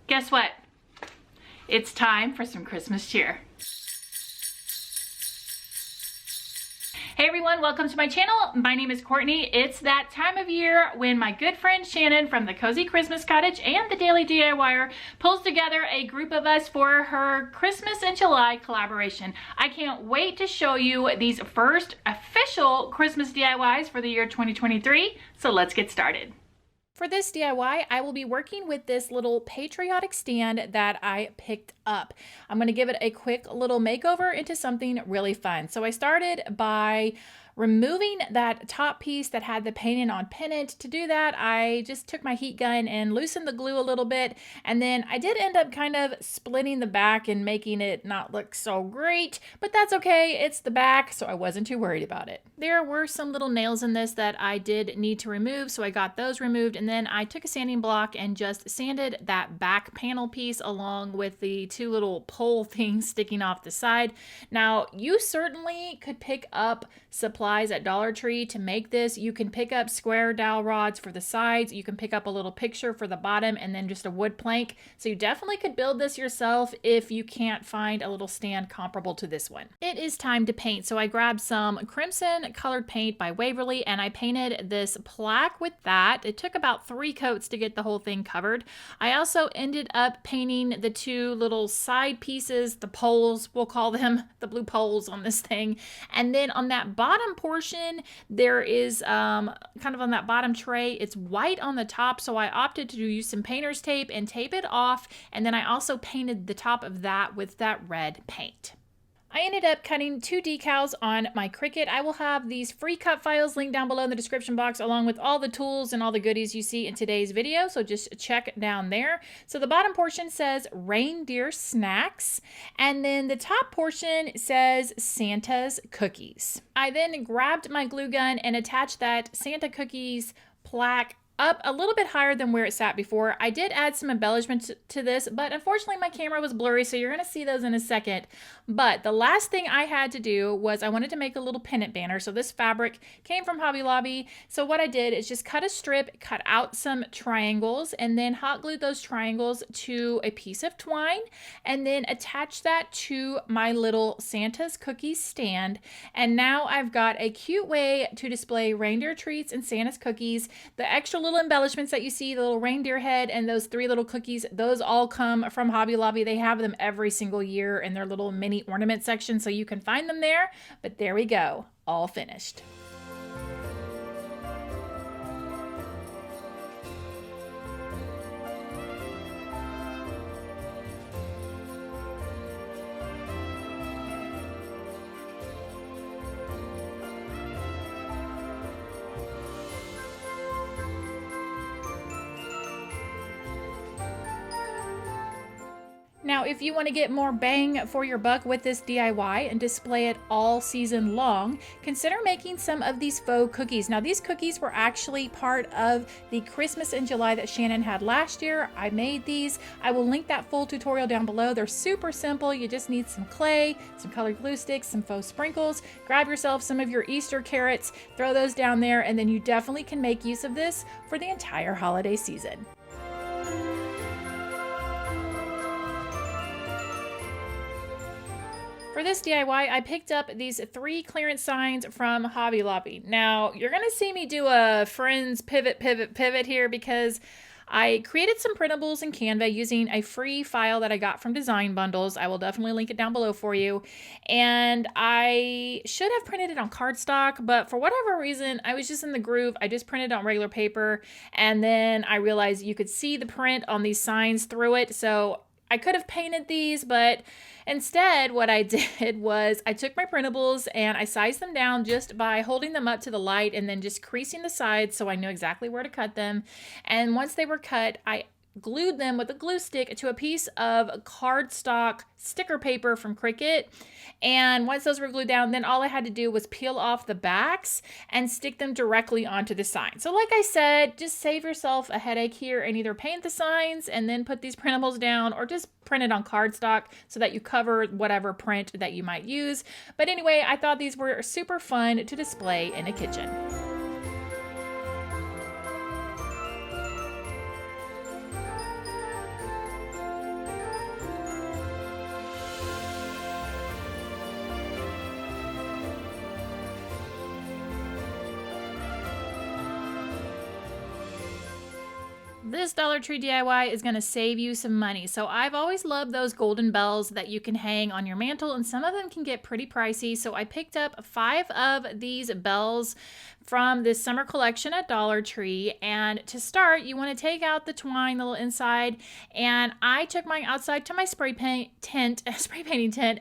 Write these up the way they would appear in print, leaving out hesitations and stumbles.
Guess what? It's time for some Christmas cheer. Hey everyone, welcome to my channel. My name is Courtney. It's that time of year when my good friend Shannon from the Cozy Christmas Cottage and the Daily DIYer pulls together a group of us for her Christmas in July collaboration. I can't wait to show you these first official Christmas DIYs for the year 2023, so let's get started. For this DIY, I will be working with this little Patriotic Stand that I picked up. I'm going to give it a quick little makeover into something really fun. So I started by removing that top piece that had the painted on pennant. To do that, I just took my heat gun and loosened the glue a little bit, and then I did end up kind of splitting the back and making it not look so great, but that's okay. It's the back, so I wasn't too worried about it. There were some little nails in this that I did need to remove, so I got those removed, and then I took a sanding block and just sanded that back panel piece along with the two little pole things sticking off the side. Now, you certainly could pick up supplies at Dollar Tree to make this. You can pick up square dowel rods for the sides. You can pick up a little picture for the bottom and then just a wood plank. So you definitely could build this yourself if you can't find a little stand comparable to this one. It is time to paint. So I grabbed some crimson colored paint by Waverly and I painted this plaque with that. It took about 3 coats to get the whole thing covered. I also ended up painting the two little side pieces, the poles, we'll call them, the blue poles on this thing. And then on that bottom portion, there is kind of on that bottom tray, it's white on the top, so I opted to use some painter's tape and tape it off, and then I also painted the top of that with that red paint. I ended up cutting 2 decals on my Cricut. I will have these free cut files linked down below in the description box along with all the tools and all the goodies you see in today's video, so just check down there. So the bottom portion says Reindeer Snacks, and then the top portion says Santa's Cookies. I then grabbed my glue gun and attached that Santa Cookies plaque up a little bit higher than where it sat before. I did add some embellishments to this, but unfortunately my camera was blurry, so you're gonna see those in a second. But the last thing I had to do was I wanted to make a little pennant banner. So this fabric came from Hobby Lobby. So what I did is just cut a strip, cut out some triangles, and then hot glued those triangles to a piece of twine, and then attach that to my little Santa's Cookies stand. And now I've got a cute way to display reindeer treats and Santa's cookies. The extra little embellishments that you see, the little reindeer head and those 3 little cookies, those all come from Hobby Lobby. They have them every single year in their little mini ornament section, so you can find them there. But there we go, all finished. Now, if you want to get more bang for your buck with this DIY and display it all season long, consider making some of these faux cookies. Now, these cookies were actually part of the Christmas in July that Shannon had last year. I made these. I will link that full tutorial down below. They're super simple. You just need some clay, some colored glue sticks, some faux sprinkles. Grab yourself some of your Easter carrots, throw those down there, and then you definitely can make use of this for the entire holiday season. For this DIY, I picked up these 3 clearance signs from Hobby Lobby. Now, you're gonna see me do a friends pivot here because I created some printables in Canva using a free file that I got from Design Bundles. I will definitely link it down below for you. And I should have printed it on cardstock, but for whatever reason, I was just in the groove. I just printed it on regular paper, and then I realized you could see the print on these signs through it. So I could have painted these, but instead what I did was I took my printables and I sized them down just by holding them up to the light and then just creasing the sides so I knew exactly where to cut them. And once they were cut, I glued them with a glue stick to a piece of cardstock sticker paper from Cricut. And once those were glued down, then all I had to do was peel off the backs and stick them directly onto the sign. So like I said, just save yourself a headache here and either paint the signs and then put these printables down, or just print it on cardstock so that you cover whatever print that you might use. But anyway, I thought these were super fun to display in a kitchen. this Dollar Tree DIY is going to save you some money. So I've always loved those golden bells that you can hang on your mantle, and some of them can get pretty pricey. So I picked up 5 of these bells from this summer collection at Dollar Tree. And to start, you want to take out the twine, the little inside, and I took mine outside to my spray painting tent,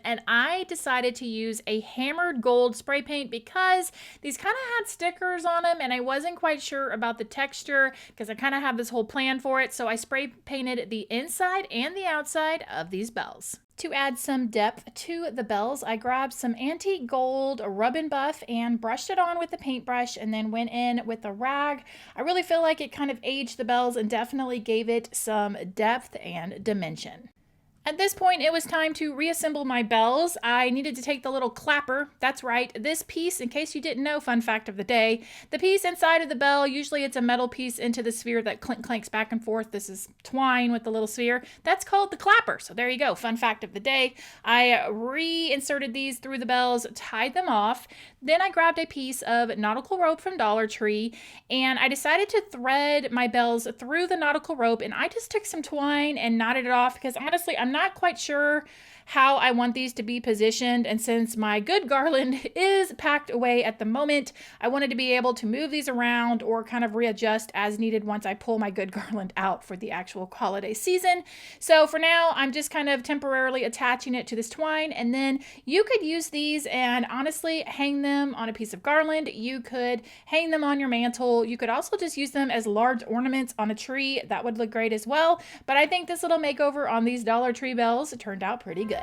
and I decided to use a hammered gold spray paint because these kind of had stickers on them and I wasn't quite sure about the texture because I kind of have this whole plan for it. So I spray painted the inside and the outside of these bells. To add some depth to the bells, I grabbed some antique gold rub and buff and brushed it on with the paintbrush and then went in with a rag. I really feel like it kind of aged the bells and definitely gave it some depth and dimension. At this point, it was time to reassemble my bells. I needed to take the little clapper. That's right, this piece, in case you didn't know, fun fact of the day, the piece inside of the bell, usually it's a metal piece into the sphere that clanks back and forth. This is twine with the little sphere. That's called the clapper. So there you go, fun fact of the day. I reinserted these through the bells, tied them off. Then I grabbed a piece of nautical rope from Dollar Tree and I decided to thread my bells through the nautical rope, and I just took some twine and knotted it off because honestly, I'm not quite sure how I want these to be positioned, and since my good garland is packed away at the moment, I wanted to be able to move these around or kind of readjust as needed once I pull my good garland out for the actual holiday season. So for now, I'm just kind of temporarily attaching it to this twine, and then you could use these and honestly hang them on a piece of garland. You could hang them on your mantle. You could also just use them as large ornaments on a tree. That would look great as well, but I think this little makeover on these Dollar Tree bells turned out pretty good.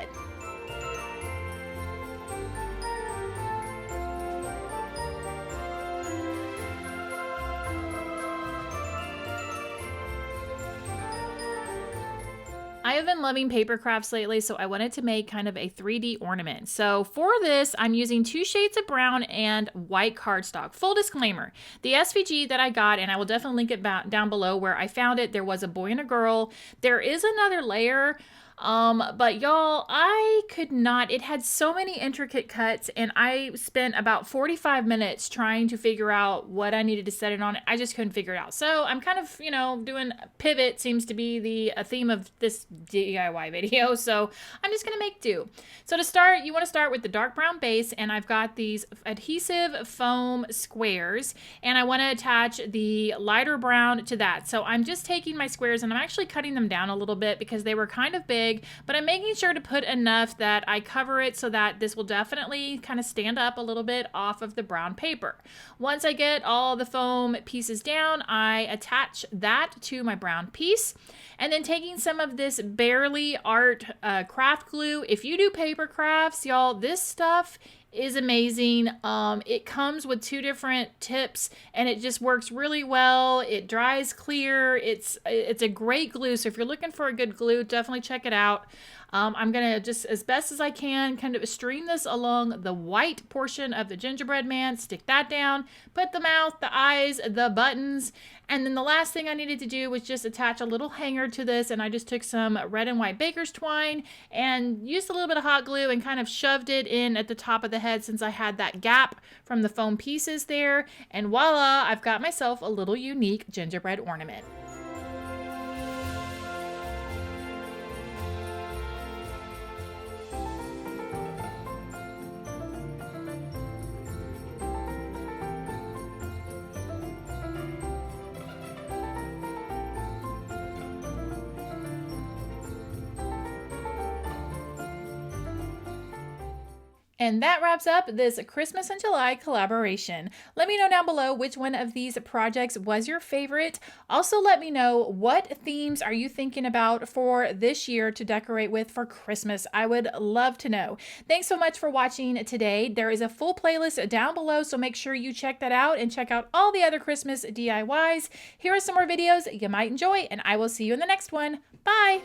I have been loving paper crafts lately, so I wanted to make kind of a 3D ornament. So for this, I'm using 2 shades of brown and white cardstock. Full disclaimer, the SVG that I got, and I will definitely link it down below where I found it, there was a boy and a girl. There is another layer, but y'all, I could not, it had so many intricate cuts and I spent about 45 minutes trying to figure out what I needed to set it on. I just couldn't figure it out. So I'm kind of, doing a pivot seems to be the theme of this DIY video. So I'm just going to make do. So to start, you want to start with the dark brown base, and I've got these adhesive foam squares and I want to attach the lighter brown to that. So I'm just taking my squares and I'm actually cutting them down a little bit because they were kind of big, but I'm making sure to put enough that I cover it so that this will definitely kind of stand up a little bit off of the brown paper. Once I get all the foam pieces down, I attach that to my brown piece, and then taking some of this Barely Art craft glue. If you do paper crafts, y'all, this stuff is amazing. It comes with 2 different tips and it just works really well. It dries clear. It's a great glue. So if you're looking for a good glue, definitely check it out. I'm gonna just, as best as I can, kind of stream this along the white portion of the gingerbread man, stick that down, put the mouth, the eyes, the buttons, and then the last thing I needed to do was just attach a little hanger to this, and I just took some red and white baker's twine and used a little bit of hot glue and kind of shoved it in at the top of the head since I had that gap from the foam pieces there, and voila, I've got myself a little unique gingerbread ornament. And that wraps up this Christmas in July collaboration. Let me know down below which one of these projects was your favorite. Also, let me know what themes are you thinking about for this year to decorate with for Christmas. I would love to know. Thanks so much for watching today. There is a full playlist down below, so make sure you check that out and check out all the other Christmas DIYs. Here are some more videos you might enjoy, and I will see you in the next one. Bye!